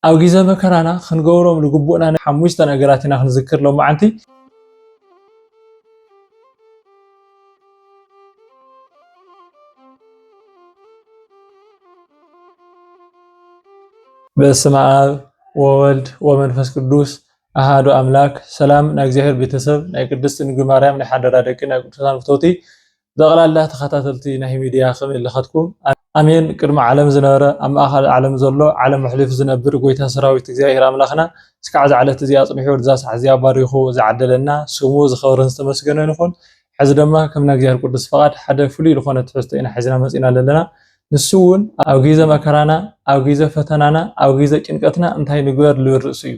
أو جيزة مكرانا خنقورهم لقبونا حموشتا نقراتنا خنذكر لهم معنتي بسم الله وولد ومنفس قدوس أحد أملاك سلام ناجزهر بيتسب ناقدست نجو مريم نحضر دك ناقدسان فتوتي دغل الله تخاتلتي نهي ميديا خم اللي خدكم امين قدم عالم زنبره ام اخر عالم زلو عالم محلف زنبر غويتا سراويت እግዚአብሔር አምላኽና እስካዕ ዝዓለት እዚኣ ጽምሒው ዛስ ሓዚያ ባሪኹ ዝዓደለና ስሙ ዝኸብርን ዝተመስገነ ይኹን ሕዚ ድማ ከምና እግዚአብሔር ቅዱስ ፈቃድ ሓደ ፍሉይ ዝኾነ ትሕዝቶ ኢና ሒዝና መጺና ኣለና ንሱውን ኣብ ግዜ መከራና ኣብ ግዜ ፈተናና ኣብ ግዜ ጭንቀትና እንታይ ንግበር ልርእስ እዩ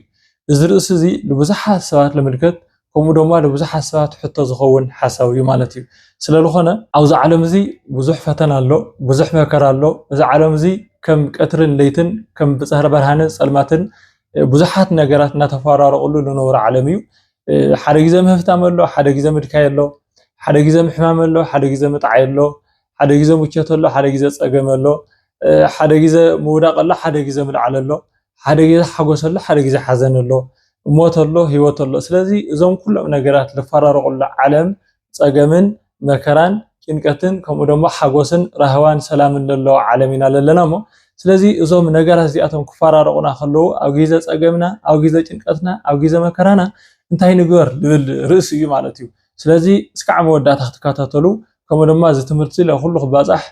እዚ ርእስ እዚ ብዙሓት ሰባት ለምልከት ከምኡ ድማ ብዙሓት ሰባት ሕቶ ዝኸውን ሓሳብ እዩ ማለት እዩ ስለልኾነ ኣብዚ ዓለም እዚ ብዙሕ ፈተና ኣሎ ብዙሕ መከራ ኣሎ እዚ ዓለም እዚ ከም ቀትርን ለይትን ከም ብጽህረ በርሃንን ጸልማትን ብዙሓት ነገራት እናተፈራረቁሉ ዝነበረ ዓለም እዩ ሓደ ግዜ ምህፍታም ኣሎ ሓደ ግዜ ምድካይ ኣሎ ሓደ ግዜ ምሕማም ኣሎ ሓደ ግዜ ምጥዓይ ኣሎ ሓደ ግዜ ሙቸት ኣሎ ሓደ ግዜ ጸገም ኣሎ ሓደ ግዜ ምውዳቕ ኣሎ ሓደ ግዜ ምልዓል ኣሎ ሓደ ግዜ ሓጎስ ኣሎ ሓደ ግዜ ሓዘን ኣሎ ሞት ኣሎ ህይወት ኣሎ ስለዚ እዞም ኩሎም ነገራት ዝፈራረቁሉ ዓለም ጸገምን መከራን ጭንቀትን ከምኡ ደግሞ ሓጎስን ረህዋን ሰላምን ዘለዎ ዓለም ኢና ለለናሞ ስለዚ እዞም ነገራት እዚኣቶም ክፈራረቁና ከለው ኣብ ግዜ ጸገምና ኣብ ግዜ ጭንቀትና ኣብ ግዜ መከራና እንታይ ንግበር ልብል ርእስ እዩ ማለት እዩ ስለዚ እስካዕ መወዳእታ ክትከታተሉ ከምኡ ድማ እዚ ትምህርቲ ለኩሉ ክባጻሕ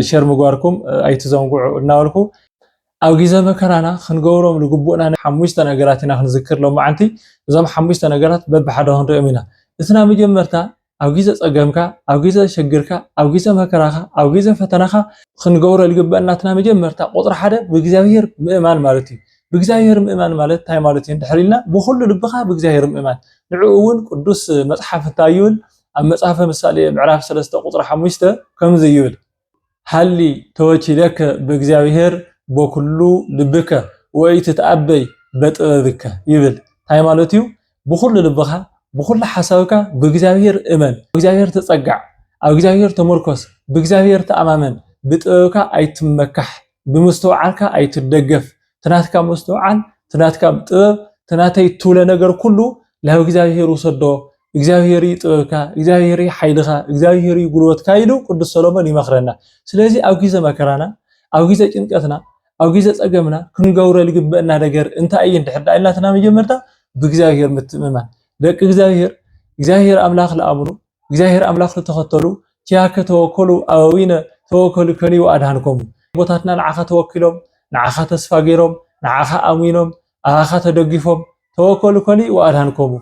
ሼር ምግባርኩም ኣይትዘንጉዑ እናበልኩ ኣብ ግዜ መከራና ክንገብሮም ዝግቡእና ሓሙሽተ ነገራት ኢና ክንዝክር ሎም መዓንቲ እዞም ሓሙሽተ ነገራት በብሓደ ክንሪኦም ኢና እትና መጀመርታ ኣብ ግዜ ጸገምካ ኣብ ግዜ ሸግርካ ኣብ ግዜ መከራኻ ኣብ ግዜ ፈተናኻ ክንገብሮ ዝግበአናትና መጀመርታ ቁጥሪ 1 ብእግዚአብሔር ምእማን ማለት እዩ ብእግዚአብሔር ምእማን ማለት እንታይ ማለት እዩ እንድሕሪልና ብኩሉ ልብኻ ብእግዚአብሔር ምእማን ንዕኡ እውን ቅዱስ መጽሓፍ እንታይ ይብል ኣብ መጽሓፈ ምሳሌ ምዕራፍ 3 ቁጥሪ 5 ከምዚ ይብል ሃሊ ተወኪለከ ብእግዚአብሔር በኩሉ ልብከ ወይ ትተአበይ በጥበብከ ይብል እንታይ ማለት እዩ ብኩሉ ልብኻ بكل حسابك بإجابير إيمان بإجابير تتسجع أو إجابير تمركز بإجابير تأمامن بتأوكا أي تمكح بمستوعك أي تدقف تناتك مستوعان تناتك بتأو تناتي طول نجار كله له إجابير وصدو إجابير تأوكا إجابير حيلها إجابير يقولوا تكايدو كل السلام لمخرنا سلازي أو جزء مكرنا أو جزء إنكتنا أو جزء أجمعنا كن جورا اللي جبنا نجار أنت أي تحد إلا تنام جمرتا بإجابير متممان دك እግዚአብሔር አምላኽ ለአምኑ እግዚአብሔር አምላኽ ለተኸተሉ ኪያከ ተወከሉ አዊነ ተወከሉ ከኒ ወአድሃንኩም ቦታትና ንዓኻ ተወኪሎም ንዓኻ ተስፋ ገይሮም ንዓኻ አሚኖም አኻ ተደጊፎም ተወከሉ ከኒ ወአድሃንኩም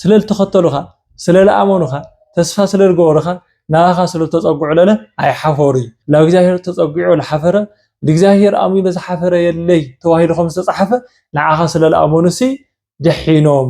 ስለል ተኸተሉኻ ስለል አመኑኻ ተስፋ ስለል ገወሩኻ ናኻ ስለል ተጸጉዑ ለለ አይሐፈሩ ለእግዚአብሔር ተጸጉዑ ለሐፈረ ለእግዚአብሔር አሚነ ዘሐፈረ የለይ ተዋሂልኩም ዝተጻሐፈ ንዓኻ ስለል አመኑሲ ደሒኖም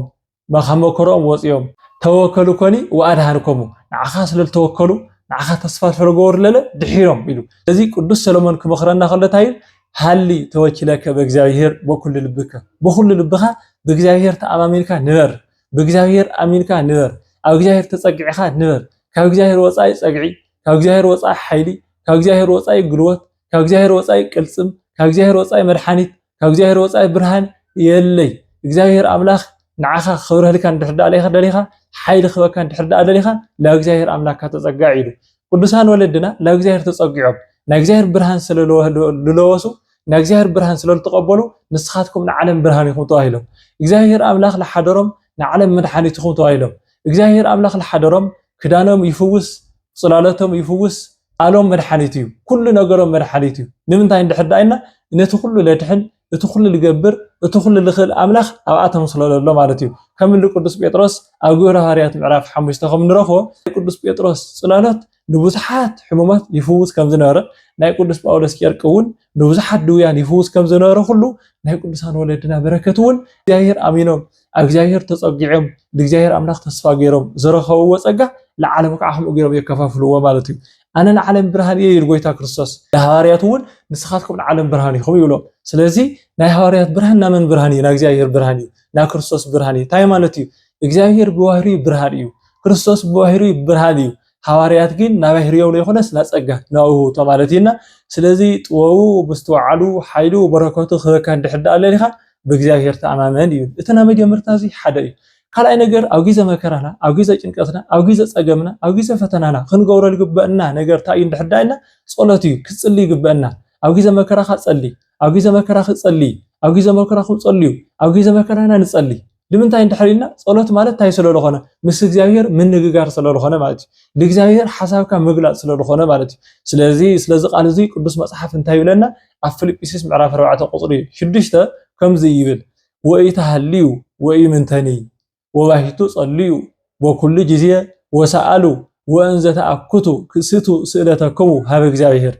مخمكرهم وصيهم توكلوا كوني وأدهنكمو نعخا سلل توكلوا نعخا تصفى فرغور للا دحيرهم بيلو لذي قدس سلمان كمخرنا خلتاين هاللي توكلك بإجابير بكل لبك بكل لبها بإجابير تأمامينك نور بإجابير أمينك نور أو إجابير تسقعها نور كإجابير وصاي سقعي كإجابير وصاي حيلي كإجابير وصاي قلوت كإجابير وصاي كلسم كإجابير وصاي مرحانيت كإجابير وصاي برهان يلي إجابير أملاخ نعخا خبره لك أن تحرد عليها دليها حيل خبره كان تحرد عليها لا إجزاهر أملاك تزقعيد قدسان ولدنا لا إجزاهر تزقعب لا إجزاهر برهان سلولوسو لا إجزاهر برهان سلول تقبلوا نسخاتكم نعلم برهان يكون طاهلهم إجزاهر أملاك لحضرهم نعلم مدحان يكون طاهلهم إجزاهر أملاك لحضرهم كدانهم يفوس صلالتهم يفوس قالهم مدحانيتيو كل نجارهم مدحانيتيو نمنتين تحرد علينا نتخل لا تحن اتخل لجبر اتخل لخل أملاخ أو أتهم صلى الله عليه وسلم كم اللي قدس بيترس أو جورا هاريات معرف حمستهم من رفوا قدس بيترس صلالات نبوزحات حمومات يفوز كم زنارة لا قدس باولس كيركون نبوزحات دويان يفوز كم زنارة كله لا قدس هان ولدنا بركتون جاهر أمينهم أو جاهر تصقعهم لجاهر أملاخ تصفاقيرهم زرخوا وصقع لعالمك عهم أجرب يكفافلوا ومالتهم أنا العالم برهاني يرجويتا كريستوس هارياتون نسخاتكم العالم برهاني خو يقولوا سلازي نا هاريات برهاننا من برهاني نا እግዚአብሔር برهاني نا كريستوس برهاني تاي مالتي እግዚአብሔር بواهري برهاني كريستوس بواهري برهاني هاريات ግን نا ባህሪው ላይ ሆነስ ላጸጋ ነው ተማለቲና ስለዚህ ጥወው በስተዋዓሉ ኃይሉ በረከቱ ከካ እንድሕዳ አለሊኻ بإግዚአብሔር ተኣማመን እዩ እተና መጀመርታ እዚ ሓደ እዩ ካልኣይ ነገር ኣብ ግዜ መከራና ኣብ ግዜ ጭንቀትና ኣብ ግዜ ፀገምና ኣብ ግዜ ፈተናና ክንገብሮ ዝግበአና ነገር እንታይ እዩ እንድሕዳይና ጸሎት እዩ ክጽልይ ይግበአና ኣብ ግዜ መከራኻ ጸልይ ኣብ ግዜ መከራኻ ጸልይ ኣብ ግዜ መከራኹም ጸልዩ ኣብ ግዜ መከራና ንጸልይ لمنتاي اندحرينا صلوت ማለት ታይ ስለለኾነ ምስ እግዚአብሔር ምንግጋር ስለለኾነ ማለት እዩ ለእግዚአብሔር ሐሳብካ መግለጽ ስለለኾነ ማለት እዩ ስለዚ ቃል እዚ ቅዱስ መጽሐፍ እንታይ ይብለና ኣብ ፊልጵስዩስ ምዕራፍ 4 ቁጥሪ 6 ከምዚ ይብል ወኢታህልዩ ወኢምንተኒ ወባሂቱ ጸልዩ ወኩሉ ጊዜ ወሰአሉ ወእንዘ ተአኩቱ ክስቱ ስእለተከሙ ሃበ እግዚአብሔር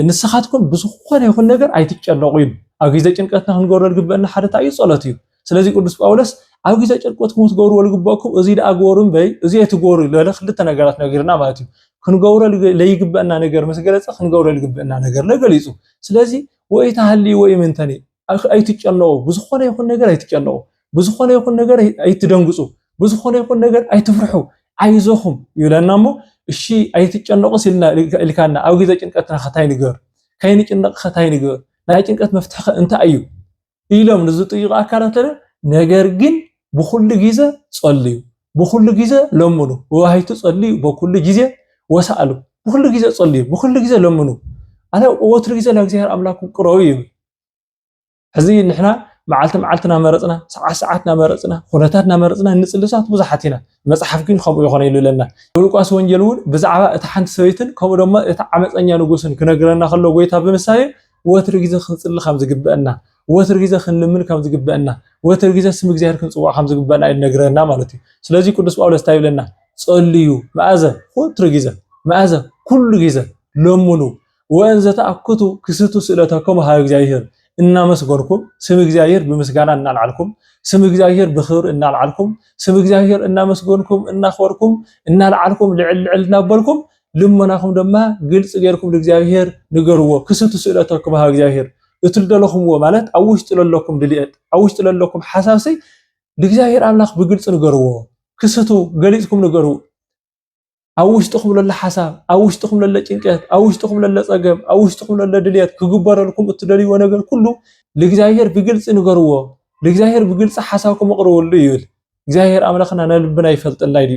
ንስኻትኩም ብዝኾነ ይኹን ነገር ኣይትጨነቁ እዩ ኣብ ግዜ ጭንቀትና ክንገብሮ ዝግበአና ሓደ ታይ ጸሎት እዩ ስለዚህ ቅዱስ ጳውሎስ ኣብ ግዜ ጭንቀትኩም ትገብሩ ልግበአኩም እዚ ዳግበሩን በይ እዚ የትገብሩ ለለ ክልተ ነገራት ነገርና ማለት እዩ ክንገብሮ ለይግበአና ነገር መስገለጸ ክንገብሮ ልግበአና ነገር ለገሊጹ ስለዚህ ወኢታህሊ ወኢምንተኒ ኣይትጨነቁ ብዝኾነ ይኹን ነገር ኣይትጨነቁ ብዝኾነ ይኹን ነገር ኣይትደንግጹ ብዝኾነ ይኹን ነገር ኣይትፍርሑ አይዞኹም ይብለናሞ እሺ ኣይትጨነቁ ሲልና ልካና ኣብ ግዜ ጭንቀትና ኸታይ ንገር ከይንጭነቅ ኸታይ ንገር ናይ ጭንቀት መፍትሕ እንታይ እዩ ኢሎም ንዝጥይቁ አካላት ነገር ግን በኩሉ ጊዜ ጸልዩ በኩሉ ጊዜ ለምኑ ወሃይቱ ጸልዩ በኩሉ ጊዜ ወሰአሉ በኩሉ ጊዜ ጸልዩ በኩሉ ጊዜ ለምኑ አለ ወትር ጊዜ ለእግዚአብሔር አምላኩም ቅረቡ ይብል ሕዚ ንሕና መዓልትና መረጽና ሰዓትና መረጽና ኩነታትና መረጽና ንጽልሳት ብዙሓት ኢና መጽሐፍ ግን ከምኡ ይኾነ ይሉለና ሉቃስ ወንጌል እውን ብዛዕባ እቲ ሓንቲ ሰበይትን ከምኡ ድማ እቲ ዓመፀኛ ንጉስን ክነግረና ከሎ ጎይታ ብምሳሌ ወትር ጊዜ ክንጽሊ ከም ዝግበአና ወትር ጊዜ ክንልምን ከም ዝግበአና ወትር ጊዜ ስም እግዚአብሔር ክንጽዋዕ ከም ዝግበአና ይነግረና ማለት እዩ ስለዚህ ቅዱስ ጳውሎስ ታይብለና ጸልዩ መዓዘ ወትር ጊዜ መዓዘ ኩሉ ጊዜ ለምኑ ወእንዘ ተአኩቱ ክስቱ ስእለተከሙ ሃበ እግዚአብሔር እናመስገንኩም ስም እግዚአብሔር ብምስጋና እናልዓልኩም ስም እግዚአብሔር ብኽብር እናልዓልኩም ስም እግዚአብሔር እናመስገንኩም እናኽበርኩም እናልዓልኩም ልዕል እናበልኩም ልመናኩም ድማ ግልጽ ገይርኩም ለእግዚአብሔር ንገርዎ ክስቱ ስእለተከሙ ሃበ እግዚአብሔር እትልደለኹምዎ ማለት ኣብ ውሽጢ ለለኩም ድልየት ኣብ ውሽጢ ለለኩም ሓሳብሲ ለእግዚአብሔር አምላኽ ብግልጽ ንገርዎ ክስቱ ገሊጽኩም ንገርዎ ኣብ ውሽጥኩም ለለ ሓሳብ ኣብ ውሽጥኩም ለለ ጭንቀት ኣብ ውሽጥኩም ለለ ጸገም ኣብ ውሽጥኩም ለለ ድልየት ክግበረልኩም እትደልይዎ ነገር ኩሉ ለእግዚአብሔር ብግልጽ ንገርዎ ለእግዚአብሔር ብግልጽ ሓሳብኩም ቅርብሉ ይብል እግዚአብሔር አምላኽና ነልብና ይፈልጥልና እዩ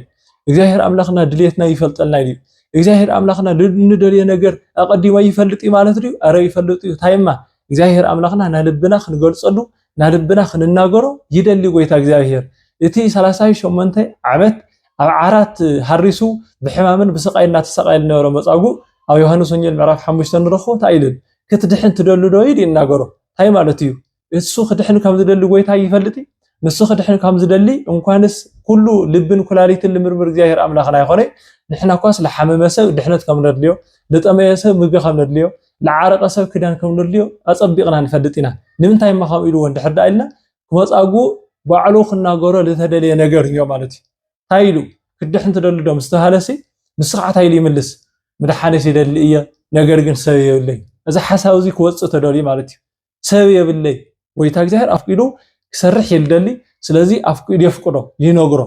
እግዚአብሔር አምላኽና ድልየትና ይፈልጥልና እዩ እግዚአብሔር አምላኽና ልንደልየ ነገር አቀዲማ ይፈልጥ ማለት እዩ አረ ይፈልጥ እዩ ታይማ እግዚአብሔር አምላኽና ናልብና ክንገልጸሉ ናልብና ክንናገሮ ይደሊ ጎይታ እግዚአብሔር እቲ 38 ዓመት ኣብ ዓራት ሃሪሱ ብሕማምን ብስቃይና ተሰቃይል ነበረ መጻጉ ኣብ ዮሐንስ ወንጌል ምዕራፍ 5 ንረኽቦ ታይልን ክትድሕን ትደሉ ዶ ይናገሮ ታይ ማለት እዩ እሱ ክድሕን ከም ዝደሊ ጎይታ ይፈልጥ ንሱ ክድሕን ከም ዝደሊ እንኳንስ ኩሉ ልብን ኩላሊትን ልምርምር እግዚአብሔር አምላኽና ይኾነ ንሕና ኳስ ለሐመመ ሰብ ድሕነት ከም ነድልዮ ለጠመየ ሰብ ምግቢ ከም ነድልዮ ለዓረቀ ሰብ ክዳን ከም ነድልዮ ኣጸቢቕና ንፈልጥ ኢና ንምንታይ ማኸም ኢሉ ወንድሕዳ ኢልና መጻጉ ባዕሉ ክናገሮ ለተደለየ ነገር እዩ ማለት እዩ ታይሉ ክድሕን ትደሉ ዶ ምስተሃለሲ ንስኻት ታይሉ ይምልስ መድሓኒት ይደሊ እየ ነገር ግን ሰብ የብለይ እዚ ሓሳብ እዚ ክወጽእ ተደልዩ ማለት እዩ ሰብ የብለይ ወይታ እግዚአብሔር ኣፍቂዱ ክሰርሕ ይልደሊ ስለዚ ኣፍቂዱ የፍቅዶ ይነግሮ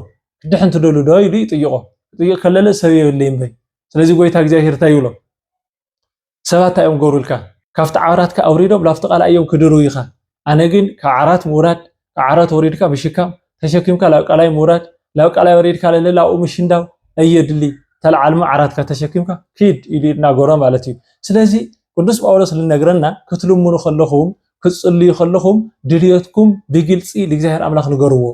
ክድሕን ትደሉ ዶ ኢሉ ይጥይቆ ጥይቅ ከለለ ሰብ የብለይ እምበይ ስለዚ ጎይታ እግዚአብሔር ታይብሎ ሰባት ታዮም ጎሩልካ ካፍቲ ዓራትካ ኣውሪዶም ላፍቲ ቃልኣዮም ክድሩ ኢኻ ኣነ ግን ካብ ዓራት ምውራድ ካብ ዓራት ወሪድካ ብሽካም ተሸኪምካ ላብ ቃላይ ምውራድ ላብ ቃላይ ወሪድካ ለለ ላብኡ ምሽንዳው እየድሊ ተልዓልሞ ዓራትካ ተሸኪምካ ኪድ ኢሉ ይናገሮ ማለት እዩ ስለዚ ቅዱስ ጳውሎስ ልነግረና ክትልምኑ ከለኹም ክትጽልዩ ከለኹም ድልየትኩም ብግልጺ ለእግዚአብሔር አምላኽ ንገርዎ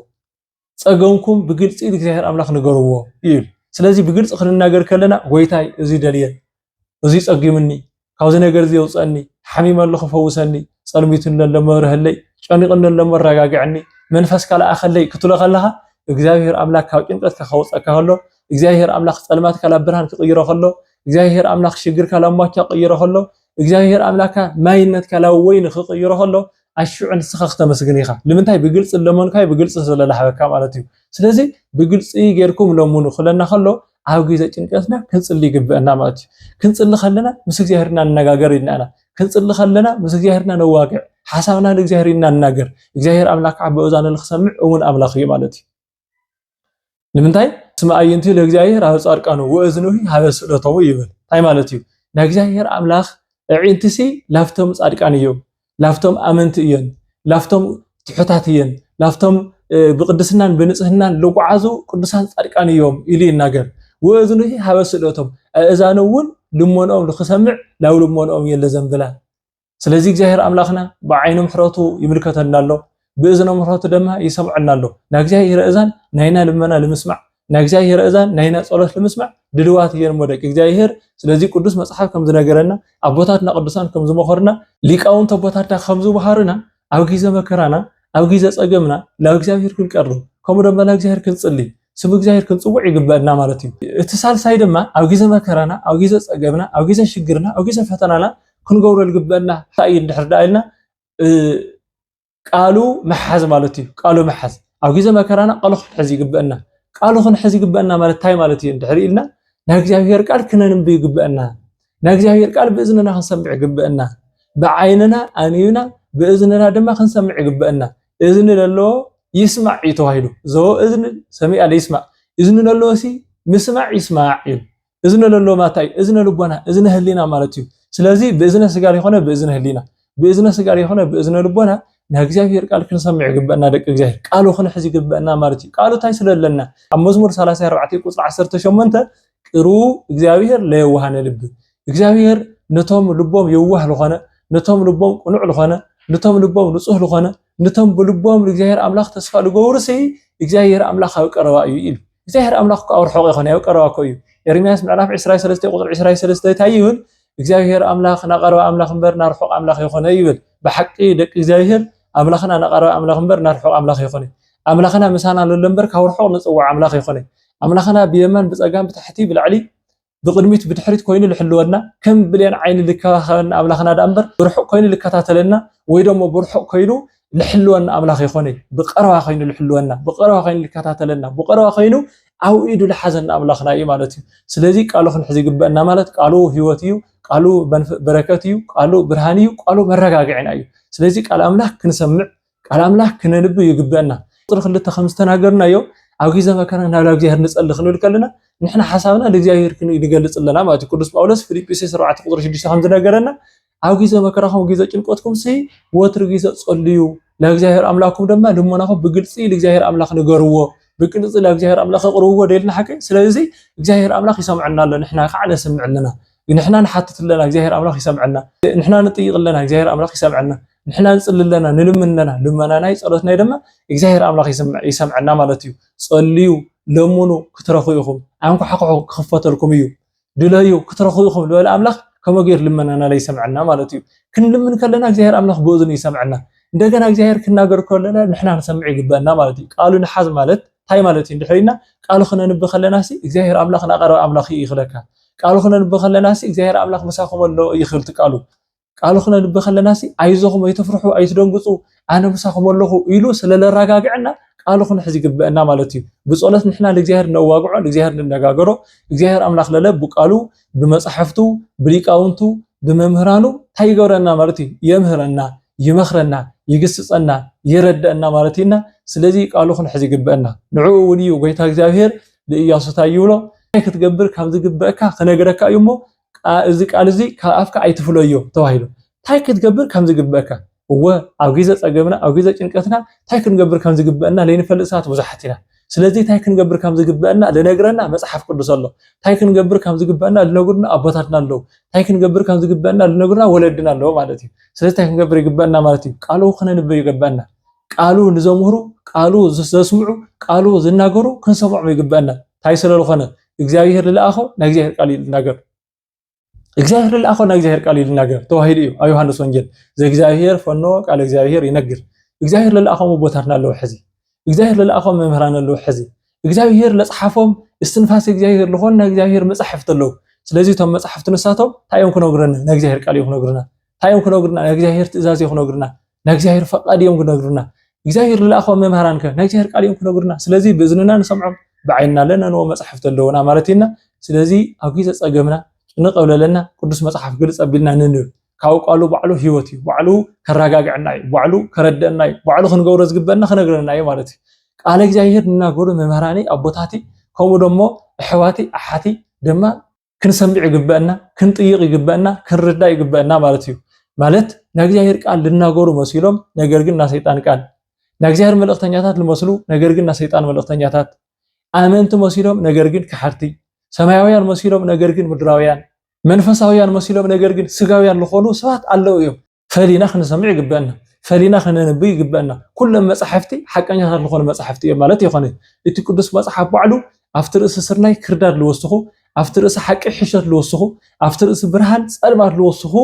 ጸገምኩም ብግልጺ ለእግዚአብሔር አምላኽ ንገርዎ ይብል ስለዚ ብግልጽ ክንናገር ከለና ጎይታይ እዚ ደልየ እዚ ጸጊምኒ ካብዚ ነገር እዚ የውፀኒ ሓሚመ ኣለኹ ፈውሰኒ ጸልሚቱን ለመርህለይ ጨኒቕን ለመረጋግዕኒ መንፈስ ካልኣኸለይ ክትሎ ከለኻ እግዚአብሔር አምላክ ካብ ጭንቀትካ ከውፀካ ከሎ እግዚአብሔር አምላክ ጸልማትካ ላብ ብርሃን ክቅይሮ ከሎ እግዚአብሔር አምላክ ሽግርካ ላብ ሟቻ ክቅይሮ ከሎ እግዚአብሔር አምላካ ማይነትካ ላብ ወይኒ ክቅይሮ ከሎ ኣሽዑ ንስኻ ክተመስግን ኢኻ ንምንታይ ብግልጽ ለመንካይ ብግልጽ ስለላሕበካ ማለት እዩ ስለዚ ብግልጽ ጌርኩም ለምኑ ክለና ከሎ ኣብ ግዜ ጭንቀትና ክንጽሊ ይግበአና ማለት እዩ ክንጽሊ ከለና ምስ እግዚአብሔርና ነጋገር ይናና ክንጽሊ ከለና ምስ እግዚአብሔርና ነዋግዕ ሓሳብና ለእግዚአብሔር ይናናገር እግዚአብሔር አምላክ ዓበኡዛነ ልክሰምዕ እውን አምላኽ እዩ ማለት እዩ ንምንታይ ስም ኣየንቲ ለእግዚአብሔር ኣብ ጻድቃኑ ወእዝኑሂ ሃበ ስእለቶሙ ይብል ታይ ማለት እዩ ንእግዚአብሔር አምላኽ ዕንትሲ ላፍቶም ጻድቃን እዮም ላፍቶም ኣመንቲ እዮም ላፍቶም ትሑታትየን ላፍቶም ብቅድስናን ብንጽህናን ልጓዓዙ ቅዱሳን ጻድቃን እዮም ኢሉ ይናገር ወእዝኑ ሃበስለቶም እዛነውን ልሞኖም ልክሰምዕ ላው ልሞኖም የለ ዘንብላ ስለዚህ እግዚአብሔር አምላኽና በዓይኑ ምሕረቱ ይምልከተና ኣሎ በእዝኑ ምሕረቱ ደማ ይሰምዓልና ኣሎ ናግዚአብሔር እዛን ናይና ልመና ልምስማዕ ናግዚአብሔር እዛን ናይና ጸሎት ልምስማዕ ድልዋት የን ሞደቅ እግዚአብሔር ስለዚህ ቅዱስ መጽሐፍ ከም ዝነገረና አቦታትና ቅዱሳን ከም ዝመኸርና ሊቃውንት አቦታትና ከም ዝባሃሩና ኣብ ግዜ መከራና ኣብ ግዜ ጸገምና ለእግዚአብሔር ክንቀርብ ከምኡ ደማ ለእግዚአብሔር ክንጽልይ ስም እግዚአብሔር ክንጽውዕ ይግባና ማለት እዩ እቲ ሳልሳይ ድማ ኣብ ግዜ መከራና ኣብ ግዜ ጸገምና ኣብ ግዜ ሽግርና ኣብ ግዜ ፈተናና ክንገብሮ ልግበና ታይ እንድሕር ዳይልና ቃሉ መሐዝ ማለት እዩ ቃሉ መሐዝ ኣብ ግዜ መከራና ቃሉ ክንሕዝ ይግባና ቃሉ ክንሕዝ ይግባና ማለት ታይ ማለት እዩ እንድሕር ኢልና ናግዚአብሔር ቃል ክነንብ ይግባና ናግዚአብሔር ቃል በእዝንና ክንሰምዕ ይግባና በዓይንና አንዩና በእዝንና ድማ ክንሰምዕ ይግባና እዝን ለሎ ይስማዕ ይተዋሂሉ ዘው እዝን ሰሚዕ አለ ይስማዕ እዝን ለሎሲ ምስማዕ ይስማዕ እዝን ለሎ ማታይ እዝን ልቦና እዝን ህሊና ማለት እዩ ስለዚህ በእዝነ ስጋር ይሆነ በእዝነ ህሊና በእዝነ ስጋር ይሆነ በእዝነ ልቦና ናግዚአብሔር ቃል ክንሰምዕ ይግባና ደቂ እግዚአብሔር ቃሉ ክንሕዝ ይግባና ማለት እዩ ቃሉ ታይ ስለለና ኣብ መዝሙር 34 ቁጥር 18 ቅሩ እግዚአብሔር ለየዋሃነ ልብ እግዚአብሔር ነቶም ልቦም የዋህ ለኾነ ነቶም ልቦም ቁኑዕ ለኾነ ነቶም ልቦም ንጹህ ለኾነ ነቶም ብልቦም እግዚአብሔር አምላኽ ተስፋ ልገብሩሲ እግዚአብሔር አምላኽ ኣብ ቀረባ እዩ ኢሉ እግዚአብሔር አምላኽ ካብ ርሑቕ ይኾነ ኣብ ቀረባ እዩ ኤርምያስ ምዕራፍ 23 ቁጥር 23 ታይ ይብል እግዚአብሔር አምላኽ ናቀረባ አምላኽ እምበር ናርሑቕ አምላኽ ይኾነ ይብል በሐቂ ደቂ እግዚአብሔር አምላኽና ናቀረባ አምላኽ እምበር ናርሑቕ አምላኽ ይኾነ አምላኽና ምሳና ለሎ እምበር ካብ ርሑቕ ንጽዋዕ አምላኽ ይኾነ አምላኽና ብየማን ብጸጋም ብታሕቲ ብላዕሊ ብቅድሚት ብድሕሪት ኮይኑ ልሕልወና ከም ብሌን ዓይኒ ልከባኸበና አምላኽና ዳእምበር ብርሑቕ ኮይኑ ልከታተለና ወይ ደሞ ብርሑቕ ኮይኑ ልሕልወና አምላኽ ይኾነ ብቀረባ ኮይኑ ልሕልወና ብቀረባ ኮይኑ ልከታተለና ብቀረባ ኮይኑ ኣብ ኢዱ ልሓዘና አምላኽና እዩ ማለት እዩ ስለዚህ ቃሉ ክንሕዝ ይግባና ማለት ቃሉ ህይወት እዩ ቃሉ በረከት እዩ ቃሉ ብርሃን እዩ ቃሉ መረጋግዒና እዩ ስለዚህ ቃል አምላኽ ክንሰምዕ ቃል አምላኽ ክነንብ ይግባና ቁጥር 2 ከም ዝተናገርናዮ ኣብ ግዜ መከራ ናብ እግዚአብሔር ንጸልይ ክንብል ከለና ንሕና ሓሳብና ለእግዚአብሔር ክንገልጽለና ማለት ቅዱስ ጳውሎስ ፊልጵስዩስ 4 ቁጥር 6 ከም ዝነገረና ኣብ ግዜ መከራኹም ግዜ ጭንቆትኩም ወትር ግዜ ጸልዩ ለእግዚአብሔር አምላኽኩም ደማ ልሞናኹም ብግልጽ ለእግዚአብሔር አምላኽ ንገርዎ ብግልጽ ለእግዚአብሔር አምላኽ ቅርብዎ ደልና ሓቂ ስለዚህ እግዚአብሔር አምላኽ ይሰምዓልና ኣሎ ንሕና ከዓ ነስምዕልና ንሕና ንሓትትለና እግዚአብሔር አምላኽ ይሰምዓልና ንሕና ንጥይቅለና እግዚአብሔር አምላኽ ይሰምዓልና ንሕና ንጽልለና ንልምነና ልመናናይ ጸሎትናይ ደማ እግዚአብሔር አምላኽ ይሰምዓልና ማለት እዩ ጸልዩ ለምኑ ክትረኹ ኢኹም አንኳሕኩሑ ክኽፈተልኩም እዩ ድለዩ ክትረኹ ኢኹም ልበለ አምላኽ ከመ ገይር ልመናና ላይ ይሰምዓልና ማለት እዩ ክንልምን ከለና እግዚአብሔር አምላኽ በእዝኑ ይሰምዓልና እንደገና እግዚአብሔር ክናገር ከለና ንሕና ንሰምዕ ይግባና ማለት እዩ ቃሉ ንሓዝ ማለት ታይ ማለት እዩ እንድሕሪና ቃሉ ክነንብ ከለናሲ እግዚአብሔር አምላኽ ናቀረበ አምላኽ ይኽለካ ቃሉ ክነንብ ከለናሲ እግዚአብሔር አምላኽ መሳኹም ኣሎ ይኽልት ቃሉ ክነንብ ከለናሲ አይዞኹም አይተፍርሑ አይትደንግጹ አነ መሳኹም ኣለኹ ኢሉ ስለለራጋግዕና ቃሉ ክንሕዝ ይግባና ማለት እዩ ብጸሎት ንሕና ለእግዚአብሔር ነዋግዖ ለእግዚአብሔር ንነጋገሮ እግዚአብሔር አምላኽ ለለ ብቃሉ ብመጽሐፍቱ ብሊቃውንቱ ብመምህራኑ ታይ ይገብረና ማለት እዩ የምህረና ይመኽረና ይግስጸና ይረዳና ማለት ኢና ስለዚህ ቃሉ ክንሕዝ ይግባና ንዑ ወልዩ ጎይታ እግዚአብሔር ለኢያሱ ታይ ይብሎ ክትገብር ካብ ዝግበአካ ክነግረካ እዩ እሞ እዚ ቃል እዚ ካብ ኣፍካ ኣይትፍለዮ ተባሂሉ ታይ ክትገብር ካብ ዝግበአካ እወ ኣብ ግዜ ጸገምና ኣብ ግዜ ጭንቀትና ታይ ክንገብር ከም ዝግበአና ለይንፈልጥ ሰዓት ብዙሓት ኢና ስለዚህ ታይ ክንገብር ከም ዝግበአና ለነግረና መጽሐፍ ቅዱስ ኣሎ ታይ ክንገብር ከም ዝግበአና ለነግሩና አቦታትና ኣለዉ ታይ ክንገብር ከም ዝግበአና ለነግሩና ወለድና ኣለዉ ማለት እዩ ስለዚህ ታይ ክንገብር ይግበአና ማለት እዩ ቃሉ ክነንብ ይግበአና ቃሉ ንዘምሁሩ ቃሉ ዘስምዑ ቃሉ ዝናገሩ ክንሰምዖ ይግበአና ታይ ስለልኾነ እግዚአብሔር ለአኸ ናይ እግዚአብሔር ቃል ይናገር እግዚአብሔር ለአኸ ናይ እግዚአብሔር ቃል ይናገር ተዋሂድ እዩ ኣብ ዮሐንስ ወንጌል ዘእግዚአብሔር ፈኖ ቃል እግዚአብሔር ይነግር እግዚአብሔር ለአኸ ቦታትና ኣለዉ ሕዚ እግዚአብሔር ለአኸ መምህራን ኣለዉ ሕዚ እግዚአብሔር ለጽሓፎም እስትንፋስ እግዚአብሔር ለኾነ ናይ እግዚአብሔር መጽሐፍት ኣለዉ ስለዚህ ቶም መጽሐፍት ንሳቶም ታዮም ክነግሩና ናይ እግዚአብሔር ቃል እዮም ክነግሩና ታዮም ክነግሩና ናይ እግዚአብሔር ትእዛዝ እዮም ክነግሩና ናይ እግዚአብሔር ፈቃድ እዮም ክነግሩና እግዚአብሔር ለአኸ መምህራን ናይ እግዚአብሔር ቃል እዮም ክነግሩና ስለዚህ ብእዝንና ንሰምዖም بعيننا لنا نو مصحف تلونا مالتينا سلازي او غيزه صقمنا نقبللنا قدوس مصحف قلص ابلنا ننب ካው ቃሉ ባዕሉ ህይወት እዩ ባዕሉ ከረጋጋዕና እዩ ባዕሉ ከረደና እዩ ባዕሉ ክንገብሮ ዝግበና ከነግረና እዩ ማለት እዩ ቃል እግዚአብሔር እናገሩ መምህራኒ አቦታቲ ከምኡ ደሞ አሕዋቲ አሓቲ ደማ ክንሰምዕ ይግበአና ክንጥይቅ ይግበአና ክንርዳ ይግበአና ማለት እዩ ማለት ንእግዚአብሔር ቃል ልናገሩ መስሎም ነገር ግን ና ሰይጣን ቃል ናግዚያር መልእክተኛታት ልመስሉ ነገር ግን ናሰይጣን መልእክተኛታት አመንት መሲሎም ነገር ግን ከሐርቲ ሰማያውያን መሲሎም ነገር ግን ምድራውያን መንፈሳውያን መሲሎም ነገር ግን ስጋውያን ለኾኑ ሰባት አለው እዮም ፈሊና ክንሰምዕ ይግበአና ፈሊና ክንነብይ ይግበአና ኩሎም መጽሐፍቲ ሐቀኛታት ለኾኑ መጽሐፍቲ እዮም ማለት ይኾነ እቲ ቅዱስ መጽሐፍ ባዕሉ አፍቲ ርእሲ ስርናይ ክርዳድ ልወስኹ አፍቲ ርእሲ ሐቂ ሕሸት ልወስኹ አፍቲ ርእሲ ብርሃን ጸልማት ልወስኹ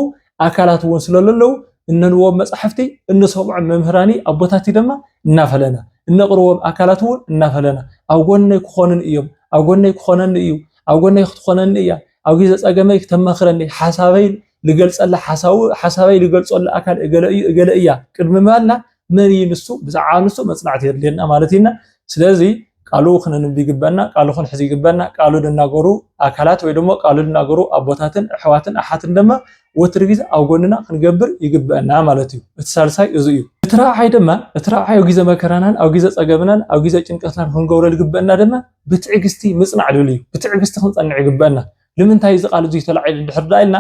አካላት ወን ስለለለው እነንዎም መጽሐፍቲ እንሰምዑ መምህራኒ አቦታቲ ደማ እናፈለና እነቅርዎም አካላት ወን እናፈለና አውጎነይ ክኾንን እዮም አውጎነይ ክኾነን እዩ አውጎነይ ክትኾነን እያ አው ግዜ ጸገመይ ከተመኽረኒ ሐሳበይ ልገልጸላ ሐሳበይ ልገልጸላ አካል እገለ እያ ቅድም ማልና መን ይንሱ ብዛዓንሱ መጽናዕት የድልና ማለትና ስለዚህ ቃሉ ክነንብ ይግበአና ቃሉ ክንሕዝ ይግበአና ቃሉ ድናገሩ አካላት ወይ ደሞ ቃሉ ድናገሩ አቦታትን አሕዋትን አሓትን ደማ ወትር ግዜ አውጎንና ክንገብር ይግበአና ማለት እዩ እቲ ሳልሳይ እዚ እዩ እትራዓይ ደማ እትራዓይ ግዜ መከራናን አው ግዜ ጸገብናን አው ግዜ ጭንቀትናን ክንገብሮ ይግበአና ደማ ብትዕግስቲ ምጽናዕ ድል እዩ ብትዕግስቲ ክንጸንዕ ይግበአና ለምንታይ እዚ ቃል እዚ ተላዒል እንድሕር ዳይልና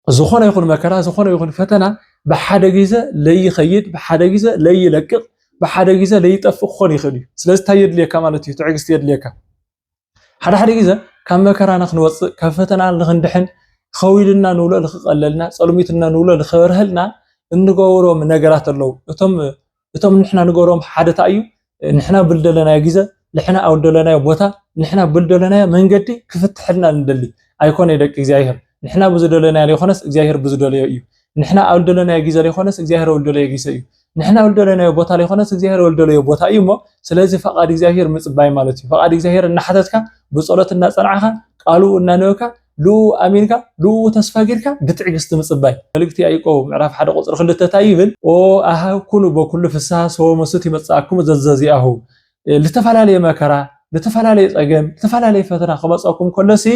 ዝኾነ ይኹን መከራ ዝኾነ ይኹን ፈተና በሓደ ግዜ ለይኸይድ በሓደ ግዜ ለይለቅቕ በሓደ ግዜ ለይጠፍቕ ክኾን ይኽእል እዩ ስለዚህ ታይ የድልየካ ማለት እዩ ትዕግስቲ የድልየካ ሓደ ግዜ ካብ መከራና ክንወፅእ ካብ ፈተና ንኽንድሕን ኸዊልና ንብሎ ንኽቐለልና ጸልሚትና ንብሎ ንኽበርህልና እንገብሮም ነገራት ኣለዉ እቶም ንሕና ንገብሮም ሓደታ እዩ ንሕና ብልደለናዮ ግዜ ንሕና ኣውደለናዮ ቦታ ንሕና ብልደለናዮ መንገዲ ክፍትሕልና እንደሊ ኣይኮነ ደቂ እግዚአብሔር ንሕና ብዝደለናዮ ለይኾነስ እግዚአብሔር ብዝደለዮ እዩ ንሕና ኣውደለናዮ ግዜ ለይኾነስ እግዚአብሔር ኣውደለዮ ግዜ እዩ ንሕና ወልደለናዮ ቦታ ለይኾነስ እግዚአብሔር ወልደለዮ ቦታ እዩ ሞ ስለዚህ ፈቃድ እግዚአብሔር ምጽባይ ማለት እዩ ፈቃድ እግዚአብሔር እናሓተትካ ብጸሎት እናጸንዓኻ ቃሉ እናነበብካ ሉ አሚንካ ሉ ተስፋ ጌርካ ብትዕግስቲ ምጽባይ መልእክቲ ያዕቆብ ምዕራፍ 1 ቁጽሪ 2 ታይብል ኦ አሃኩኑ በኩሉ ፍስሐ ሰወመስት ይመጻኩም ዘዘዚአሁ ለተፈላለየ መከራ ለተፈላለየ ጸገም ለተፈላለየ ፈተና ከመጻኩም ኮለሲ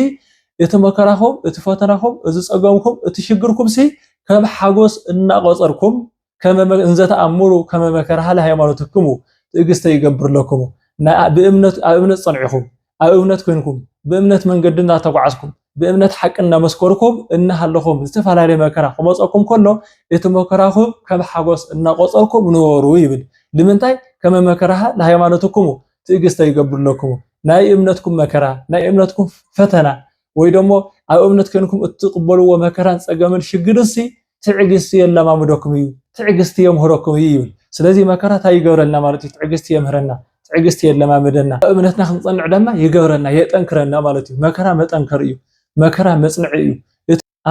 እቲ መከራኹም እቲ ፈተናኹም እዚ ጸገምኩም እቲ ሽግርኩም ሲ ከም ሓጎስ እናቆጸርኩም كما انزت امرو كما مكرها لهيمانوتكم تيغست يغبر لكم بامنت صنعكم امنت كنكم بامنت منجدنا تقعسكم بامنت حقنا مسكركم ان هلكم استفالالي مكرا خمصكم كله يتمكراكم كما حغوس ان قصركم نورو يبل لمنتاي كما مكرها لهيمانوتكم تيغست يغبر لكم ناي امنتكم مكرا ناي امنتكم فتنا ወይ ደሞ ኣብ እምነት ከንኩም እትقبلوا መከራን ጸገምን ሽግርሲ ትዕግስቲ የለማምዶኩም እዩ ትዕግስቲ የምህረኩም እዩ ስለዚህ መከራ ታይ ይገብረና ማለት እዩ ትዕግስቲ የምህረና ትዕግስቲ የለማምደና እምነትና ክንጸንዕ ደማ ይገብረና የጠንክረና ማለት እዩ መከራ መጠንከር እዩ መከራ መጽንዕ እዩ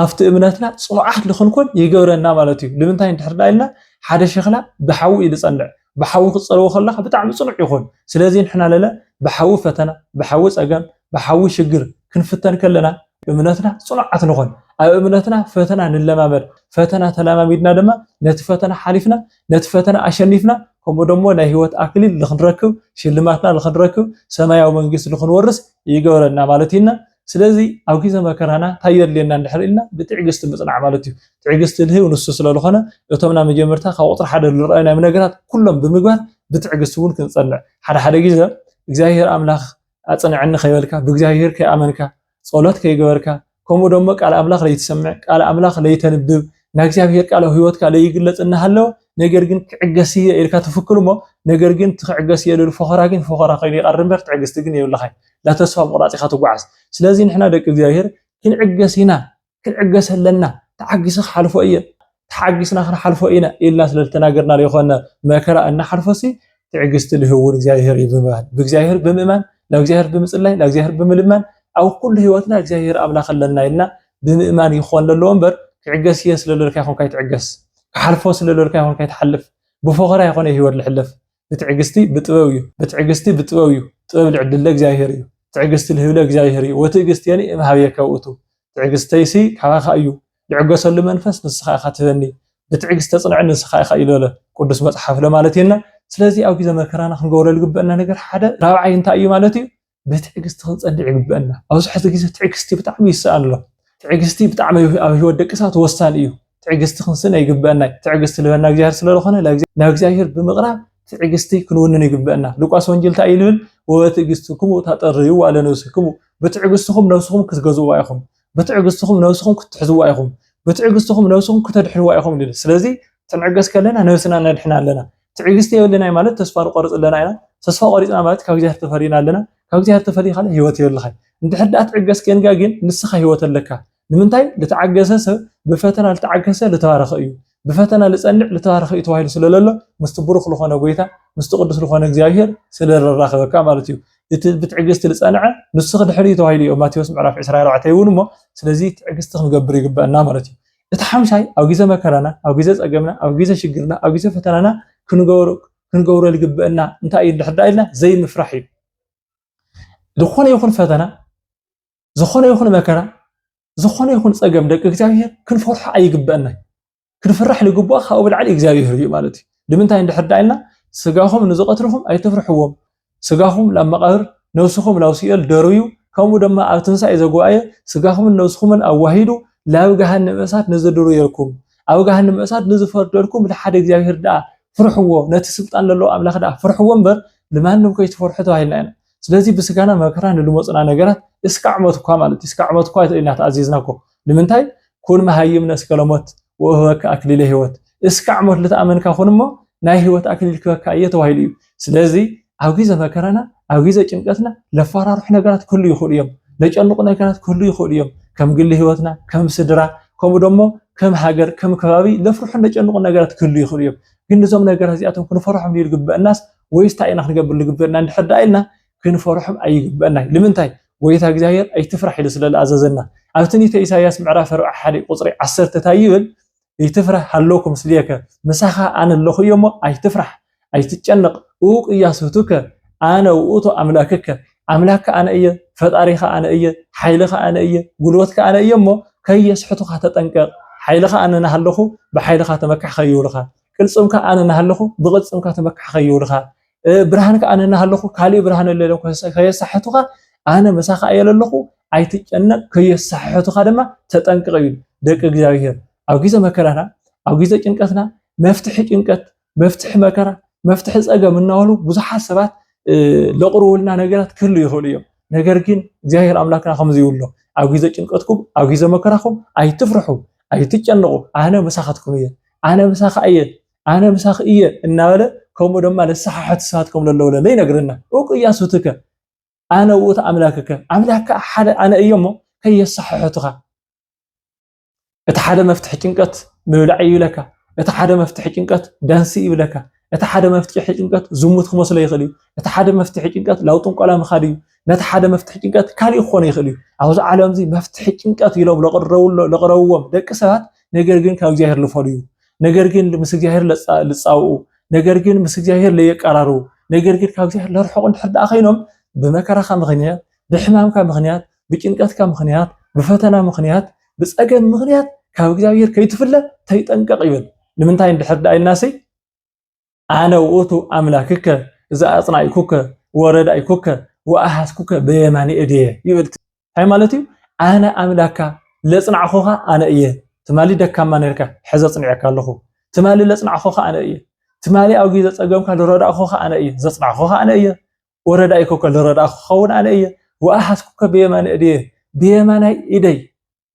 አፍቲ እምነትና ጽኑዓት ልኹንኩን ይገብረና ማለት እዩ ለምንታይ እንድሕርዳይልና ሓደ ሸኽላ ብሓዊ ይልጸንዕ ብሓዊ ክጸልዎ ከለኻ ብጣዕሚ ጽኑዕ ይኹን ስለዚህ ንሕና ለለ ብሓዊ ፈተና ብሓዊ ጸገም ብሓዊ ሽግር ክንፍተን ከለና እምነትና ጽኑዓት ንኹን ኣብ እምነትና ፈተና ንለማመድ ፈተና ተለማሚድና ደማ ነቲ ፈተና ሓሊፍና ነቲ ፈተና አሸኒፍና ከምኡ ደሞ ናይ ህይወት አክሊል ልኽንረክብ ሽልማትና ልኽንረክብ ሰማያዊ መንግስት ልኽንወርስ ይገብረና ማለት ኢና ስለዚህ ኣብ ግዜ መከራና ታየድልየና እንድሕርኢልና ብትዕግስቲ ምጽናዕ ማለት እዩ ትዕግስቲ ልህብ ንሱ ስለዝኾነ እቶምና መጀመርታ ካብ ቁጥሪ 1 ዝረአዩና ነገራት ኩሎም ብምግባር ብትዕግስቲ እውን ክንጸንዕ ሓደ ግዜ እግዚአብሔር አምላኽ አጽንዕኒ ኸይበልካ ብእግዚአብሔር ከይኣመንካ ጸሎት ከይገበርካ ከምኡ ደሞ ቃል አምላኽ ለይትሰምዕ ቃል አምላኽ ለይተንብብ ናግዚአብሔር ቃል ህይወትካ ለይግለጽና ሃለው ነገር ግን ክዕገሲ ኢልካ ተፈክሩሞ ነገር ግን ትዕገሲ የሉ ፈኸራ ግን ፈኸራ ኮይኑ ይቀርምበር ትዕግስቲ ግን ይብልኻ ላተስፋ መቁራጽ ኢኻ ትጓዓዝ ስለዚህ ንሕና ደቂ እግዚአብሔር ክንዕገሲና ክንዕገሰለና ተዓጊስኻ ሓልፎ እየ ተዓጊስና ክንሓልፎ ኢና ኢልና ስለተናገርና ለይኾነ መከራ እና ሓልፎሲ ትዕግስቲ ልህውን እግዚአብሔር ይብባል ብእግዚአብሔር ብምእማን ለእግዚአብሔር ብምጽላይ ለእግዚአብሔር ብምልማን أو كل هواتنا እግዚአብሔር አምላኽ ለና ይልና ብምእማን ይኾን ለሎ ወንበር ክዕገስ ስለለልካ ይኾን ካይ ትዕገስ ከሐልፎ ስለለልካ ይኾን ካይ ትሐልፍ በፈኸራ ይኾን ህይወት ልሕልፍ بتعجستي بتبوي بتعجستي بتبوي طيب العدل እግዚአብሔር እዩ تعجستي الهبل እግዚአብሔር እዩ ወትዕግስቲ የኒ ማህበየካ ውእቱ تعجستيسي ካኻ እዩ ልዕገሰሉ መንፈስ ንስኻ ኢኻ ትበኒ بتعجست ተጽንዕ ንስኻ ኢኻ ኢሎለ ቅዱስ መጽሐፍ ለማለት ይና ስለዚህ ኣብ ግዜ መከራና ክንገብሮ ልግበአና ነገር ሓደ ራብዓይ እንታይ እዩ ማለት እዩ بتعجست ክንጸንዕ ይግበአና ኣብዚ ሕዚ ግዜ ትዕግስቲ ብጣዕሚ ይስኣል ኣሎ ትዕግስቲ ብጣዕሚ ኣብ ህይወት ደቂ ሰባት ወሳኒ እዩ ትዕግስቲ ክንስነ ይግበአና ትዕግስቲ ለና እግዚአብሔር ስለዝኾነ ለእግዚአብሔር ብምቕራብ ትዕግስቲ ክንውንን ይግበአና ሉቃስ ወንጌል ታይ ይብል ወትዕግስትኩም ታጠርዩ አለ ነፍስኩም በትዕግስትኩም ነፍስኩም ክትገዝኡ አይኹም በትዕግስትኩም ነፍስኩም ክትሕዝኡ አይኹም በትዕግስትኩም ነፍስኩም ክትድሕሩ አይኹም ስለዚህ ተንዕገስ ከለና ነፍስና ነድሕና ኣለና تعجزت يولنا مالت تصفى قرص لنا إنا تصفى قرصنا مالت كوجه تفرينا لنا كوجه تفري خلا هيوت يولخ انت حد أتعجز كين جاجين نسخ هيوت لك لمنتاي لتعجز بفترة لتعجز لتوارخ أيو بفترة لسأنع لتوارخ أيو تواهل سلالة مستبرخ لخونا قويتا مستقدس لخونا جزاهير سلال الراخ كامالتيو بتعجز لسأنع نسخ الحري تواهلي ماتيوس معرف إسرائيل عتيون ما سلازي تعجز تخنقبري قبل نامرتي اتحمشاي أو جزء مكرنا أو جزء أجمنا أو جزء شجرنا أو جزء فترنا كنجور اللي قبلنا انت أي اللي حدايلنا زي مفرحي دخونه يكون فتنا زخونه يكون مكرا زخونه يكون أجمع دك إجزاهير كن فرح أي قبلنا كن فرح اللي قبوا خاو بالعلي إجزاهير مالتي لمن تاين اللي حدايلنا سجاهم نزقترهم أي تفرحوهم سجاهم لما قهر نوسخهم لو سيل درويو كم دم أتنسى إذا جوايا سجاهم نوسخهم أو وحيدو لا جهنم أسات نزدرو يلكم أو جهنم أسات نزفر لكم لحد إجزاهير دا فرحوا نتسبت أن الله أملاك دا فرحوا بر لما أنهم كيت فرحتوا هاي لنا سلازي بس كان مكران اللي مصنع نجارات اسكعمت كامل اسكعمت كويس إنها تعزيزناكم لمن تاي كل ما هاي من كلمات وهو كأكل لهوت اسكعمت لتأمن كخونما ناهوت أكل كأية وهاي سلازي أو جزء مكرنا أو جزء جنقتنا لفرار إحنا نجارات كل يخول يوم ليش أنو نجارات كل يخول يوم كم قل هوتنا كم سدرة كم دمو كم حجر كم كبابي لفرح نجار أنو نجارات كل يخول يوم كن نظام نجارات زياتهم كن فرحهم يرجب الناس ويستعين نحن قبل اللي عند حد عيلنا كن فرحهم أي جبنا لمن تاي ويتاج زاير أي تفرح لسلا العزازنا أفتني تيساياس معرف روح حالي قصري عسر تتايل يتفرح هلوكم سليك مساحة عن اللخ يوم أي تفرح أي تتجنق وق ياسوتك أنا وأوتو أملاك أنا إيه فتاريخ أنا إيه حيلخ أنا إيه قلوتك أنا إيه مو كي يسحتك حتى تنكر حيلخ أنا نهلخو بحيلخ تمكح خيولخ كل صمك أنا نهلخو بغض صمك تمكح خيولخ برهانك أنا نهلخو كالي برهان اللي لو كي يسحتك أنا مساخ أيل اللخو عيتك أنك كي يسحتك دما تتنكر دك جزاهير أو جزء مكرنا أو جزء جنكتنا مفتح جنكت مفتح مكرة مفتح أجا من نقوله بزح حسابات لقروا لنا نجارات كل يخول يوم نجاركين زاهر أملاكنا خمس يقوله أو جزء جنكتكم أو جزء مكركم أي تفرحوا أي تجنقوا أنا مساختكم إيه أنا مساخ أيه أنا مساخ إيه الناله كم دم على الصحة ساعتكم للأولى لين نقرنا وقيا صوتك أنا ووت أملاك حدا أنا أيامه هي الصحة تغى اتحاد مفتح جنكت مولعي لك اتحاد مفتح جنكت دانسي لك اتحاد مفتح جنكت زموت خمس لا يخلي اتحاد مفتح جنكت لو تنقلا مخالي نتحاد مفتح جنكت كالي خون يخلي عاوز عالم زي مفتح جنكت يلو لقروهم دك ساعات ነገር ግን ከእግዚአብሔር ልፈልዩ ነገር ግን ምስግዚአብሔር ልጻው ነገር ግን ምስግዚአብሔር ለየቀራሩ ነገር ግን ከእግዚአብሔር ለርሑቅ እንድሕር ኸይኖም በመከራኻ ምኽንያት በሕማምካ ምኽንያት በጭንቀትካ ምኽንያት በፈተና ምኽንያት በጸገም ምኽንያት ካብ እግዚአብሔር ከይትፍለ ተይጠንቀቕ ይብል ንምንታይ እንድሕር ኢልናሲ ኣነ ውእቱ ኣምላክከ ዘአጽናዕኩከ ወረዳእኩከ ወአሃስኩከ በየማኒ እድየ ይብል እንታይ ማለት እዩ ኣነ ኣምላካ ለጽናዕኹኻ ኣነ እየ ትማሊ ደካማ ነርካ ሕዘ ጽንዕካ ኣለኹ ትማሊ ለጽናዕኹኻ ኣነ እየ ትማሊ ኣብ ግዜ ጸገምካ ለረዳእኹኻ ኣነ እየ ዘጽናዕኹኻ ኣነ እየ ወረዳእኩከ ለረዳእኹኻ እውን ኣነ እየ ወአሃስኩከ በየማኒ እድየ በየማናይ ኢደይ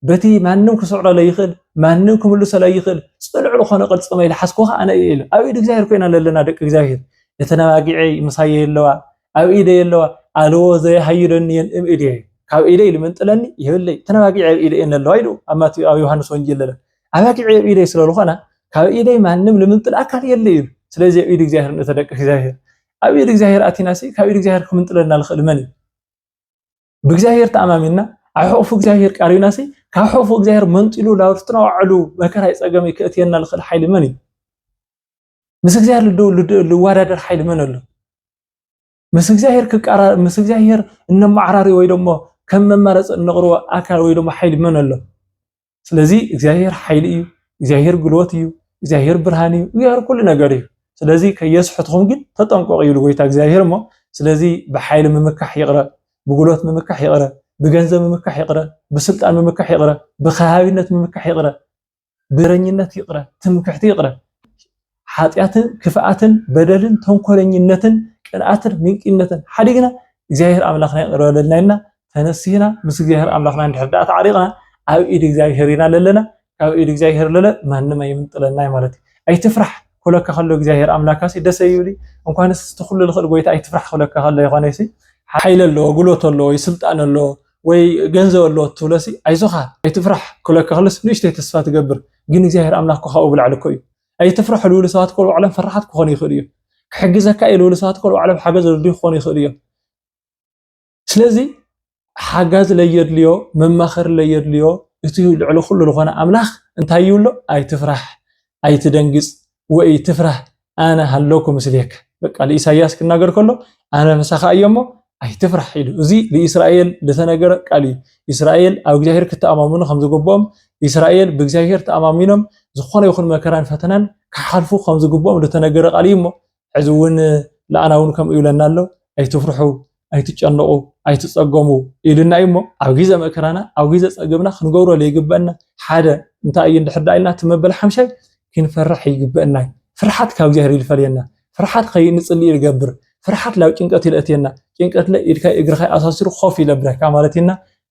በቲ ማንም ክስዕሮ ለይኽእል ማንም ክምልሶ ለይኽእል ጽልዕ ዝኾነ ቅልጽመ ኢለ ሓስኩኻ ኣነ እየ ኢሉ ኣብ ኢድ እግዚአብሔር ኮይና ለለና ደቂ እግዚአብሔር የተነባጊዐይ ምሳየ የለዋ ኣብ ኢደ የለዋ ኣልዎ ዘየሃይደኒ የንእም ኢድየ ካብ ኢደ ይልምንጥለኒ ይብለይ ተነባጊዐ ኣብ ኢደ የለዋ ኢሉ ኣብ ዮሐንስ ወንጌል ለለ ኣባጊዐ ኣብ ኢደ ስለልኾነ ካብ ኢደ ማንም ልምንጥል ኣካል የለ ኢሉ ስለዚ ኣብ ኢድ እግዚአብሔር እንተደቂ እግዚአብሔር ኣብ ኢድ እግዚአብሔር ኣቲናሲ ካብ ኢድ እግዚአብሔር ክምንጥለና ልኽእል መን እዩ ብእግዚአብሔር ተኣማሚና ኣብ ሕቑፉ እግዚአብሔር ቃሪብናሲ ካብ ሕቑፉ እግዚአብሔር መንጢሉ ላውርትና ዋዕሉ መከራ ይጸገም ይክእትየና ልኽእል ሓይሊ መን እዩ ምስ እግዚአብሔር ልዋዳደር ሓይሊ መን ኣሎ ምስ እግዚአብሔር ክቃራ ምስ እግዚአብሔር እነማዕራሪ ወይ ደሞ ከም መማረጽ እንቕርቦ ኣካል ወይ ደሞ ሓይሊ መን ኣሎ ስለዚ እግዚአብሔር ሓይሊ እዩ እግዚአብሔር ጉልበት እዩ እግዚአብሔር ብርሃን እዩ እግዚአብሔር ኩሉ ነገር እዩ ስለዚ ከየስሕትኩም ግን ተጠንቀቁ ይብሉ ጎይታ እግዚአብሔር እሞ ስለዚ ብሓይሊ ምምካሕ ይቕረ ብጉልበት ምምካሕ ይቕረ بجنزة ممكح يقرأ بسلطان ممكح يقرأ بخهاوينة ممكح يقرأ برنينة يقرأ تمكحت يقرأ حاتيات كفاءات بدل تنقلنينة كنأتر منكنة حديقنا زاهر أملاخنا يقرأ لنا فنسينا بس زاهر أملاخنا نحردات عريقنا أو إيدك زاهرين لنا أو إيدك زاهر لنا ما إنما يمنط لنا مالتي أي تفرح كلك خلو እግዚአብሔር አምላካሲ ደስ ይብሊ እንኳንስ ተخل ልخል ጎይታ አይትፍራህ كلك خلو ይኾነሲ ኃይል ሎ ጉልበት ሎ ይስልጣን ሎ ወይ ገንዘብ ሎ ትብለሲ አይዞኻ አይትፍራህ كلك خلስ ንሽተ ተስፋ ትገብር ግን እግዚአብሔር አምላክ ኮ ብላዕልኮ እዩ አይትፍራህ ሉ ለሰባት ኮሎ ዓለም ፈራሓት ኮኾን ይኽእል እዩ ክሕግዘካ ኢሉ ለሰባት ኮሎ ዓለም ሓገዝ ልዱ ኮኾን ይኽእል እዩ ስለዚ ሓጋዝ ለየድልዮ መማኸር ለየድልዮ እቲ ልዕሉ ኩሉ ዝኾነ አምላኽ እንታይ ይብሎ አይትፍራህ አይትደንግጽ ወይ ትፍራህ አነ ሃለኩ ምስሌክ በቃ ለኢሳይያስ ክናገር ከሎ አነ መሳኻ እየሞ አይትፍራህ ኢሉ እዚ ለእስራኤል ለተነገረ ቃል እስራኤል ኣብ እግዚአብሔር ከተኣማምኑ ከም ዝግቦም እስራኤል በእግዚአብሔር ተኣማሚኖም ዝኾነ ይኹን መከራን ፈተናን ክሓልፉ ከም ዝግቦም ለተነገረ ቃል እሞ ሕዚ እውን ለአናውን ከም ይብለና ኣሎ አይትፍርሑ አይትጨነቁ አይትጸገሙ ኢልና እሞ ኣብ ግዜ መከራና ኣብ ግዜ ጸገብና ክንገብሮ ለይግበአና ሓደ እንታይ እንድሕዳ ኢልና ትመበል ሓምሻይ ክንፈርሕ ይግበአና ፍርሓት ካብ እግዚአብሔር ይልፈልየና ፍርሓት ከይንጽልይ ይገብር ፍርሓት ላው ጭንቀት ይልእትየና ጭንቀት ላይ ኢድካ እግርኻ ኣሳሲሩ ኾፍ ይለብረካ ማለትና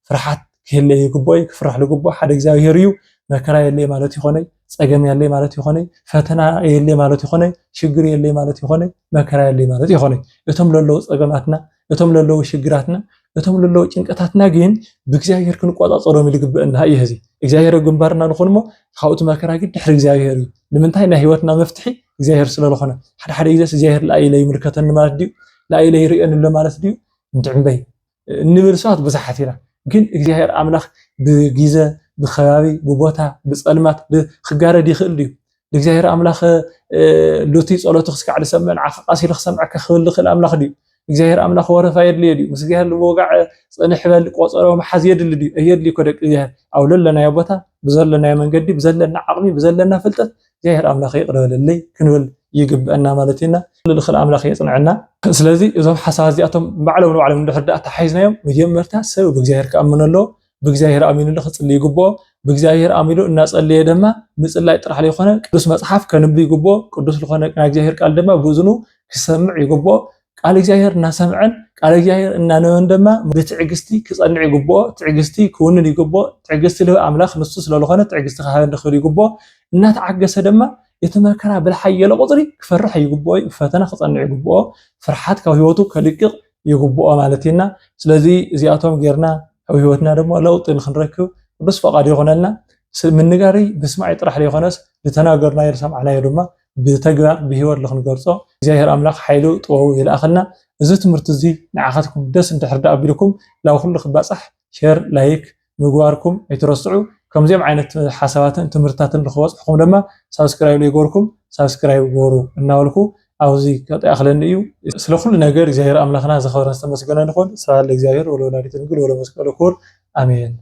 ፍርሓት ከለ ይግቦይ ክፍራሕ ልግቦ ሓደ እግዚአብሔር እዩ መከራ የለ ማለት ይኾነይ ጸገም የለ ማለት ይኾነይ ፈተና የለ ማለት ይኾነይ ሽግር የለ ማለት ይኾነይ መከራ የለ ማለት ይኾነይ እቶም ለለው ጸገማትና እቶም ለለው ሽግራትና እቶም ለለው ጭንቀታትና ግን በእግዚአብሔር ክንቆጣጸሮም ይግበአና ይህዚ እግዚአብሔር ግንባርና ንኾንሞ ካብኡት መከራ ግን ድሕሪ እግዚአብሔር እዩ ንምንታይ ናይ ህይወትና መፍትሒ እግዚአብሔር ስለለኾነ ሓደ ሓደ ግዜ እግዚአብሔር ለአይለ ይምልከተን ማለት ድዩ ለአይለ ይርአን ማለት ድዩ እንትዕምበይ ንብል ሰዓት ብዙሓት ኢና ግን እግዚአብሔር አምላኽ ብግዜ ብኸባቢ ብቦታ ብጸልማት ክጋረድ ይኽእል ድዩ እግዚአብሔር አምላኽ ሎቲ ጸሎት ክስካዕ ልሰምዕ ዓኸቃሲል ክሰምዓካ ክብል ልኽእል አምላኽ ድዩ እግዚአብሔር አምላኽ ወረፋ የድልዮ ድዩ ምስ እግዚአብሔር ልወጋዕ ጽንሕ በል ቆጸሮ መሓዝ የድል ድዩ የድልዮ ኮደቅ እግዚአብሔር ኣብ ለለናዮ ቦታ ብዘለናዮ መንገዲ ብዘለና ዓቕሚ ብዘለና ፍልጠት እግዚአብሔር አምላኽ ይቅረበልልይ ክንብል ይግበአና ማለትና ልኽእል አምላኽ የጽንዕና ስለዚ እዞም ሓሳባት እዚኣቶም ባዕሎም ንባዕሎም እንድሕርዳእ ተሓይዝናዮም መጀመርታ ሰብ ብእግዚአብሔር ክኣምን ኣለዎ ብእግዚአብሔር ኣሚኑ ክጽልይ ይግብኦ ብእግዚአብሔር ኣሚኑ እናጸለየ ድማ ምጽላይ ጥራሕ ለይኾነ ቅዱስ መጽሓፍ ከንብብ ይግብኦ ቅዱስ ዝኾነ ናይ እግዚአብሔር ቃል ድማ ብእዝኑ ክሰምዕ ይግብኦ ቃል እግዚአብሔር እናሰምዐን ቃል እግዚአብሔር እናነበን ድማ ብትዕግስቲ ክጸንዕ ይግብኦ ትዕግስቲ ክውንን ይግብኦ ትዕግስቲ ልህ አምላኽ ንሱ ስለዝኾነ ትዕግስቲ ክሃበን ንኽእል ይግብኦ እናተዓገሰ ድማ እቲ መከራ ብልሓየለ ቁጽሪ ክፈርሕ ይግብኦ ፈተና ክጸንዕ ይግብኦ ፍርሓት ካብ ህይወቱ ከልቅቕ ይግብኦ ማለትና ስለዚ እዚኣቶም ጌርና ኣብ ህይወትና ድማ ለውጢ ንኽንረክብ ቅዱስ ፈቃድ ይኾነልና ምንጋሪ ብስማዕ ጥራሕ ለይኾነስ ዝተናገርናዮ ሰምዓናዮ ድማ بتجرب بهور لخن قرصة እግዚአብሔር አምላክ ኃይሉ ጥበቡ ይላክና እዚ ትምህርት እዚ ንዓኻትኩም ደስ እንድሕርዳ አቢልኩም ላው ሁሉ ክባጽሕ ሼር ላይክ ምግባርኩም አይትረስዑ ከምዚኦም ዓይነት ሓሳባትን ትምህርታትን ልኽወጽሕኩም ድማ ሳብስክራይብ ለይጎርኩም ሳብስክራይብ ጎሩ እናወልኩ አውዚ ከጠያኽለኒ እዩ ስለ ኩሉ ነገር እግዚአብሔር አምላክና ዝኸበረን ዝተመስገነ ንኾን ስብሐት ለእግዚአብሔር ወለወላዲቱ ድንግል ወለመስቀሉ ክቡር አሜን